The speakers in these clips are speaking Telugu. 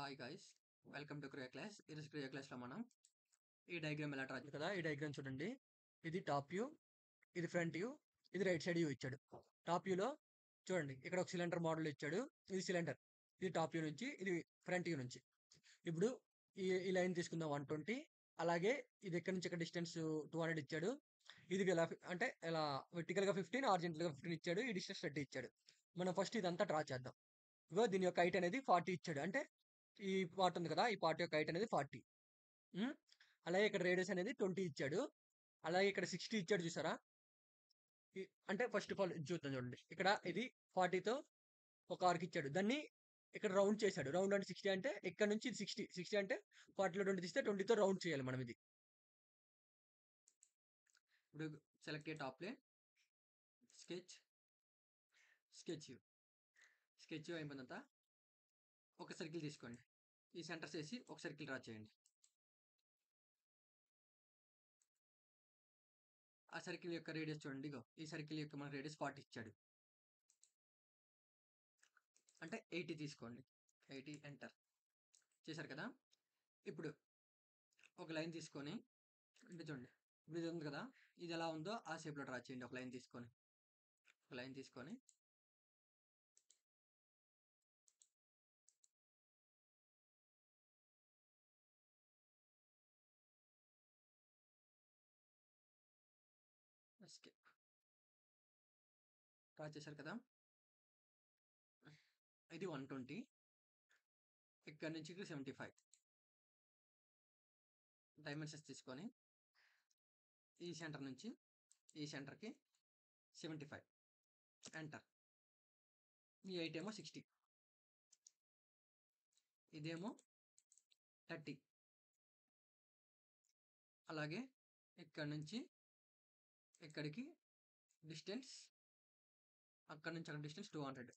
Hi guys, welcome to Creo class. ఈరోజు క్రియో క్లాస్లో మనం ఈ డయాగ్రామ్ ఎలా డ్రా కదా. ఈ డయాగ్రామ్ చూడండి. ఇది టాప్ వ్యూ, ఇది ఫ్రంట్ వ్యూ, ఇది రైట్ సైడ్ వ్యూ ఇచ్చాడు. టాప్ వ్యూలో చూడండి, ఇక్కడ ఒక సిలిండర్ మోడల్ ఇచ్చాడు. ఇది సిలిండర్, ఇది టాప్ వ్యూ నుంచి, ఇది ఫ్రంట్ వ్యూ నుంచి. ఇప్పుడు ఈ లైన్ తీసుకుందాం 120. అలాగే ఇది ఇక్కడ నుంచి ఇక్కడ డిస్టెన్స్ 200 ఇచ్చాడు. ఇది ఇలా అంటే ఇలా వర్టికల్గా 15, హారిజాంటల్గా 15 ఇచ్చాడు. ఈ డిస్టెన్స్ 30 ఇచ్చాడు. మనం ఫస్ట్ ఇదంతా డ్రా చేద్దాం. ఇగో దీని యొక్క హైట్ అనేది 40 ఇచ్చాడు. అంటే ఈ పార్ట్ ఉంది కదా, ఈ పార్ట్ యొక్క హైట్ అనేది 40. అలాగే ఇక్కడ రేడియస్ అనేది 20 ఇచ్చాడు. అలాగే ఇక్కడ 60 ఇచ్చాడు, చూసారా? అంటే ఫస్ట్ ఆఫ్ ఆల్ చూద్దాం చూడండి. ఇక్కడ ఇది 40తో ఒక ఆర్క్ ఇచ్చాడు. దాన్ని ఇక్కడ రౌండ్ చేశాడు. రౌండ్ అంటే 60, అంటే ఇక్కడ నుంచి ఇది 60 అంటే 40లో 20 తీస్తే 20తో రౌండ్ చేయాలి మనం ఇది. ఇప్పుడు సెలెక్ట్ ఏ టాప్ ప్లేన్, స్కెచ్ అయిపోయిందంతా. ఒక సర్కిల్ తీసుకోండి. ఈ సెంటర్స్ వేసి ఒక సర్కిల్ డ్రా చేయండి. ఆ సర్కిల్ యొక్క రేడియస్ చూడండి. ఇగో ఈ సర్కిల్ యొక్క మన రేడియస్ 40 ఇచ్చాడు. అంటే 80 తీసుకోండి. 80 ఎంటర్ చేశారు కదా. ఇప్పుడు ఒక లైన్ తీసుకొని, అంటే చూడండి, ఇప్పుడు ఇది ఉంది కదా, ఇది ఎలా ఉందో ఆ షేప్లో డ్రా చేయండి. ఒక లైన్ తీసుకొని డ్రా చేశారు కదా. ఇది 120, ఇక్కడ నుంచి 75 డైమెన్షన్స్ తీసుకొని ఈ సెంటర్ నుంచి ఈ సెంటర్కి 75 ఎంటర్. ఈ 8 ఏమో 60, ఇదేమో 30. అలాగే ఇక్కడ నుంచి ఇక్కడికి డిస్టెన్స్, అక్కడ నుంచి అక్కడ డిస్టెన్స్ 200.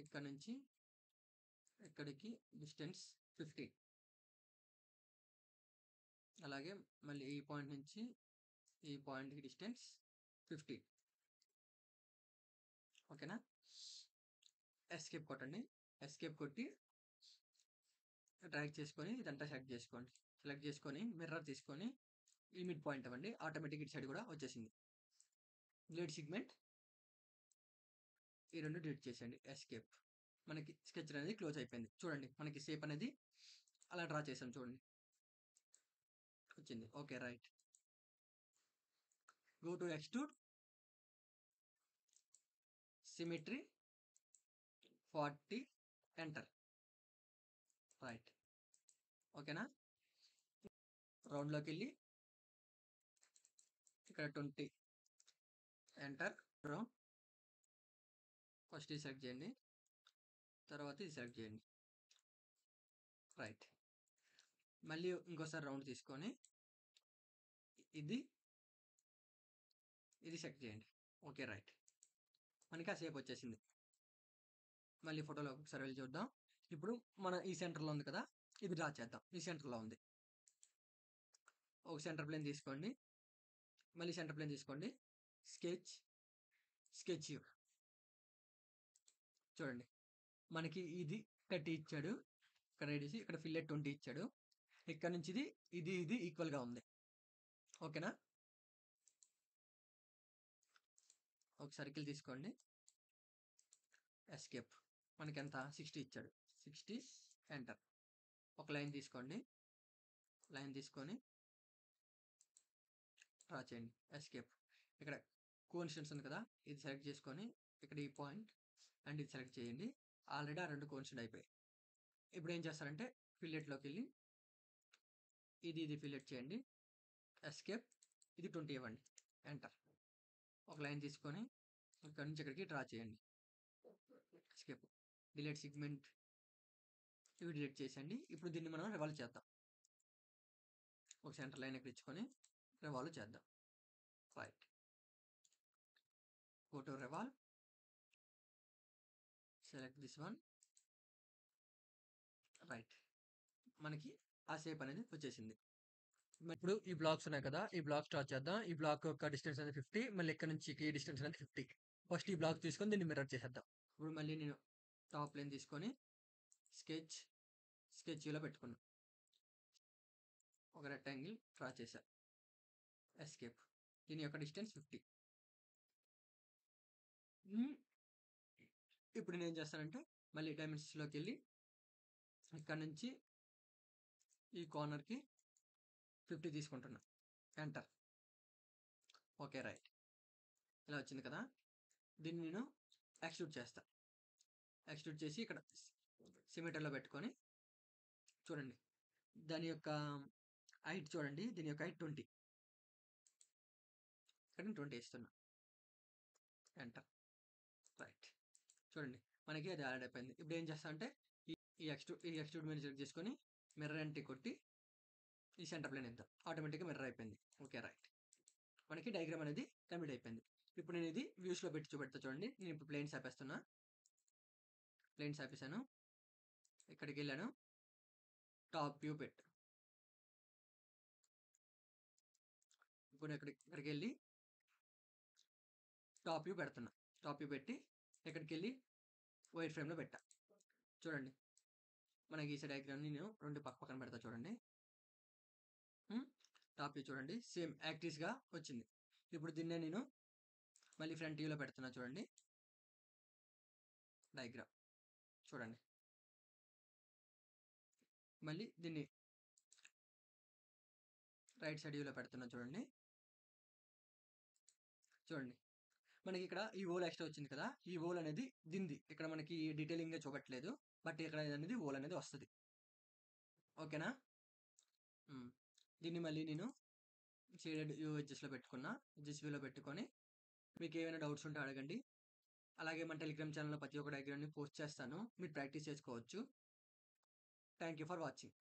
ఇక్కడ నుంచి ఇక్కడికి డిస్టెన్స్ 50. అలాగే మళ్ళీ ఈ పాయింట్ నుంచి ఈ పాయింట్కి డిస్టెన్స్ 50. ఓకేనా? ఎస్కేప్ కొట్టండి. ఎస్కేప్ కొట్టి డ్రాగ్ చేసుకొని ఇదంతా సెలెక్ట్ చేసుకొని మిర్రర్ తీసుకొని ఈ మిడ్ పాయింట్ అవ్వండి. ఆటోమేటిక్ ఇటు సైడ్ కూడా వచ్చేసింది. డిలీట్ సెగ్మెంట్, ఈ రెండు డిలీట్ చేసేయండి. ఎస్కేప్. మనకి స్కెచ్ అనేది క్లోజ్ అయిపోయింది. చూడండి, మనకి షేప్ అనేది అలా డ్రా చేసాం. చూడండి, వచ్చింది. Okay, right. Go to extrude, symmetry 40 enter. Right. ఓకేనా? రౌండ్లోకి వెళ్ళి ఇక్కడ 20 ఎంటర్. రౌండ్ ఫస్ట్ ఇది సెలెక్ట్ చేయండి, తర్వాత ఇది సెలెక్ట్ చేయండి. రైట్. మళ్ళీ ఇంకోసారి రౌండ్ తీసుకొని ఇది సెలెక్ట్ చేయండి. Okay, right. మనకి ఆ షేప్ వచ్చేసింది. మళ్ళీ ఫోటోలో ఒకసారి వెళ్ళి చూద్దాం. ఇప్పుడు మన ఈ సెంటర్లో ఉంది కదా, ఇది డ్రా చేద్దాం. ఈ సెంటర్లో ఉంది. ఒక సెంటర్ ప్లేన్ తీసుకోండి, మళ్ళీ సెంటర్ ప్లేన్ తీసుకోండి. స్కెచ్ చూడండి, మనకి ఇది 30 ఇచ్చాడు. ఇక్కడ రేడియస్, ఇక్కడ ఫిల్లెట్ 20 ఇచ్చాడు. ఇక్కడ నుంచి ఇది ఈక్వల్గా ఉంది. ఓకేనా? ఒక సర్కిల్ తీసుకోండి. ఎస్కేప్. మనకి ఎంత 60 ఇచ్చాడు. 60 ఎంటర్. ఒక లైన్ తీసుకోండి. లైన్ తీసుకొని డ్రా చేయండి. ఎస్కేప్. ఇక్కడ కోఇన్సిడెన్స్ ఉంది కదా, ఇది సెలెక్ట్ చేసుకొని ఇక్కడ ఈ పాయింట్ అండ్ ఇది సెలెక్ట్ చేయండి. ఆల్రెడీ ఆ రెండు కోఇన్సిడెంట్ అయిపోయాయి. ఇప్పుడు ఏం చేస్తారంటే ఫిల్లెట్లోకి వెళ్ళి ఇది ఫిల్లెట్ చేయండి. ఎస్కేప్. ఇది 20 ఇవ్వండి. ఎంటర్. ఒక లైన్ తీసుకొని ఇక్కడ నుంచి ఇక్కడికి డ్రా చేయండి. ఎస్కేప్. డిలీట్ సెగ్మెంట్, ఇవి డిలీట్ చేసేయండి. ఇప్పుడు దీన్ని మనం రివాల్వ్ చేద్దాం. ఒక సెంటర్ లైన్ ఇక్కడ ఇచ్చుకొని రివాల్వ్ చేద్దాం. Right. Go to revolve, select this one. Right. మనకి ఆ షేప్ అనేది వచ్చేసింది. ఇప్పుడు ఈ బ్లాక్స్ ఉన్నాయి కదా, ఈ బ్లాక్ స్టార్ట్ చేద్దాం. ఈ బ్లాక్ యొక్క డిస్టెన్స్ అనేది 50. మళ్ళీ ఇక్కడ నుంచి ఈ డిస్టెన్స్ అనేది 50. ఫస్ట్ ఈ బ్లాక్ తీసుకొని దీన్ని మిర్రర్ చేసేద్దాం. ఇప్పుడు మళ్ళీ నేను టాప్ లైన్ తీసుకొని స్కెచ్ స్కెచ్ వ్యూలో పెట్టుకున్నా. ఒక రెక్టాంగిల్ డ్రా చేశా. ఎస్కేప్. దీని యొక్క డిస్టెన్స్ 50. ఇప్పుడు నేనేం చేస్తానంటే మళ్ళీ డైమెన్షన్స్‌లోకి వెళ్ళి ఇక్కడ నుంచి ఈ కార్నర్‌కి 50 తీసుకుంటున్నా. ఎంటర్. ఓకే. రైట్. ఇలా వచ్చింది కదా! దీన్ని నేను ఎక్స్ట్రూడ్ చేస్తా. ఎక్స్ట్రూడ్ చేసి ఇక్కడ సిమెట్రీలో పెట్టుకొని చూడండి. దాని యొక్క హైట్ చూడండి. దీని యొక్క హైట్ 20. ఇక్కడ నేను 20 ఇస్తున్నా. ఎంటర్. రైట్. చూడండి. మనకి అది యాడ్ అయిపోయింది. ఇప్పుడు ఏం చేస్తా అంటే ఈ ఎక్స్ట్రూడ్ మీద సెలెక్ట్ చేసుకొని మిర్రర్ ఎంట్రీ కొట్టి ఈ సెంటర్ ప్లేన్ ఇద్దాం. ఆటోమేటిక్‌గా మిర్రర్ అయిపోయింది. ఓకే. రైట్. మనకి డయాగ్రామ్ అనేది కంప్లీట్ అయిపోయింది. ఇప్పుడు నేను ఇది వ్యూస్‌లో పెట్టి చూపెడతా చూడండి. నేను ఇప్పుడు ప్లేన్స్ ఆపేస్తున్నా. ప్లేన్స్ ఆపేసాను. ఇక్కడికెళ్ళాను. టాప్ వ్యూ పెట్టు. ఇప్పుడు ఇక్కడికెళ్ళి టాప్ వ్యూ పెడుతున్నా. టాప్ వ్యూ పెట్టి ఇక్కడికెళ్ళి వైర్ ఫ్రేమ్‌లో పెట్టా. చూడండి. మనకి ఈ డయాగ్రామ్‌ని నేను 2 పక్కన పెడతా చూడండి. టాప్ వ్యూ చూడండి. సేమ్ యాక్టిస్‌గా వచ్చింది. ఇప్పుడు దీన్నే నేను మళ్ళీ ఫ్రంట్ వ్యూలో పెడుతున్నా చూడండి. డయాగ్రామ్. చూడండి. మళ్ళీ దీన్ని రైట్ సైడ్ వ్యూలో పెడుతున్నా చూడండి. చూడండి. మనకి ఇక్కడ ఈ ఓల్ ఎక్స్ట్రా వచ్చింది కదా! ఈ ఓల్ అనేది దీనిది. ఇక్కడ మనకి డీటెయిలింగ్‌గా చూపెట్టలేదు. బట్ ఇక్కడ అనేది ఓల్ అనేది వస్తది. ఓకేనా? దీన్ని మళ్ళీ నేను షేడెడ్ వ్యూ ఎడ్జెస్‌లో పెట్టుకున్నా. ఎడ్జెస్ వ్యూలో పెట్టుకొని మీకేమైనా డౌట్స్ ఉంటే అడగండి. అలాగే మన టెలిగ్రామ్ ఛానెల్‌లో ప్రతి ఒక్క డయాగ్రామ్‌ని పోస్ట్ చేస్తాను. మీరు ప్రాక్టీస్ చేసుకోవచ్చు. Thank you for watching.